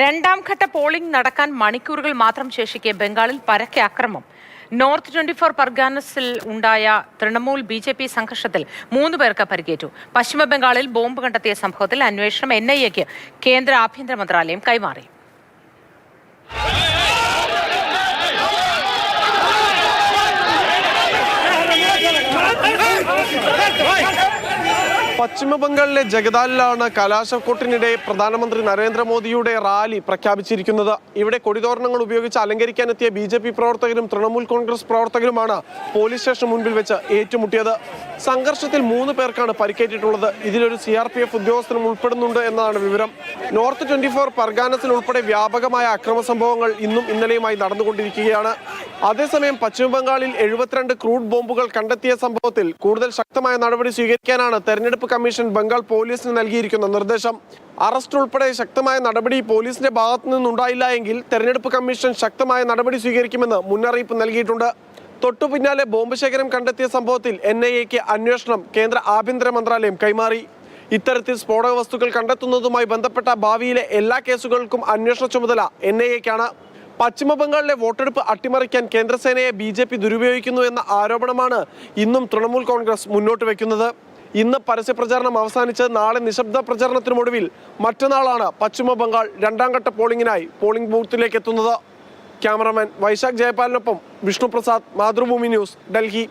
രണ്ടാം ഘട്ട പോളിംഗ് നടക്കാൻ മണിക്കൂറുകൾ മാത്രം ശേഷിക്കെ ബംഗാളിൽ പരക്കെ അക്രമം. നോർത്ത് 24 പർഗാനസിൽ ഉണ്ടായ തൃണമൂൽ BJP സംഘർഷത്തിൽ 3 പേർക്ക് പരിക്കേറ്റു. പശ്ചിമ ബംഗാളിൽ ബോംബ് കണ്ടെത്തിയ സംഭവത്തിൽ അന്വേഷണം NIAക്ക് കേന്ദ്ര ആഭ്യന്തര മന്ത്രാലയം കൈമാറി. പശ്ചിമ ബംഗാളിലെ ജഗദാലിലാണ് കലാശക്കൊട്ടിനിടെ പ്രധാനമന്ത്രി നരേന്ദ്രമോദിയുടെ റാലി പ്രഖ്യാപിച്ചിരിക്കുന്നത്. ഇവിടെ കൊടിതോരണങ്ങൾ ഉപയോഗിച്ച് അലങ്കരിക്കാനെത്തിയ BJP പ്രവർത്തകരും തൃണമൂൽ കോൺഗ്രസ് പ്രവർത്തകരുമാണ് പോലീസ് സ്റ്റേഷന് മുൻപിൽ വെച്ച് ഏറ്റുമുട്ടിയത്. സംഘർഷത്തിൽ 3 പേർക്കാണ് പരിക്കേറ്റിട്ടുള്ളത്. ഇതിലൊരു CRPF ഉദ്യോഗസ്ഥനും ഉൾപ്പെടുന്നുണ്ട് എന്നതാണ് വിവരം. നോർത്ത് 24 പർഗാനസിൽ ഉൾപ്പെടെ വ്യാപകമായ അക്രമ സംഭവങ്ങൾ ഇന്നും ഇന്നലെയുമായി നടന്നുകൊണ്ടിരിക്കുകയാണ്. അതേസമയം പശ്ചിമ ബംഗാളിൽ 72 ക്രൂഡ് ബോംബുകൾ കണ്ടെത്തിയ സംഭവത്തിൽ കൂടുതൽ ശക്തമായ നടപടി സ്വീകരിക്കാനാണ് തെരഞ്ഞെടുപ്പ് കമ്മീഷൻ ബംഗാൾ പോലീസിന് നൽകിയിരിക്കുന്ന നിർദ്ദേശം. അറസ്റ്റ് ഉൾപ്പെടെ ശക്തമായ നടപടി പോലീസിന്റെ ഭാഗത്തു നിന്നുണ്ടായില്ല എങ്കിൽ തെരഞ്ഞെടുപ്പ് കമ്മീഷൻ ശക്തമായ നടപടി സ്വീകരിക്കുമെന്ന് മുന്നറിയിപ്പ് നൽകിയിട്ടുണ്ട്. തൊട്ടു പിന്നാലെ ബോംബ് ശേഖരം കണ്ടെത്തിയ സംഭവത്തിൽ NIAക്ക് അന്വേഷണം കേന്ദ്ര ആഭ്യന്തര മന്ത്രാലയം കൈമാറി. ഇത്തരത്തിൽ സ്ഫോടക വസ്തുക്കൾ കണ്ടെത്തുന്നതുമായി ബന്ധപ്പെട്ട ഭാവിയിലെ എല്ലാ കേസുകൾക്കും അന്വേഷണ ചുമതല NIAക്കാണ്. പശ്ചിമ ബംഗാളിലെ വോട്ടെടുപ്പ് അട്ടിമറിക്കാൻ കേന്ദ്രസേനയെ BJP ദുരുപയോഗിക്കുന്നു എന്ന ആരോപണമാണ് ഇന്നും തൃണമൂൽ കോൺഗ്രസ് മുന്നോട്ട് വയ്ക്കുന്നത്. ഇന്ന് പരസ്യപ്രചാരണം അവസാനിച്ച് നാളെ നിശബ്ദ പ്രചാരണത്തിനൊടുവിൽ മറ്റന്നാളാണ് പശ്ചിമ ബംഗാൾ രണ്ടാം ഘട്ട പോളിംഗിനായി പോളിംഗ് ബൂത്തിലേക്ക് എത്തുന്നത്. ക്യാമറമാൻ വൈശാഖ് ജയപാലിനൊപ്പം വിഷ്ണു പ്രസാദ്, മാതൃഭൂമി ന്യൂസ്, ഡൽഹി.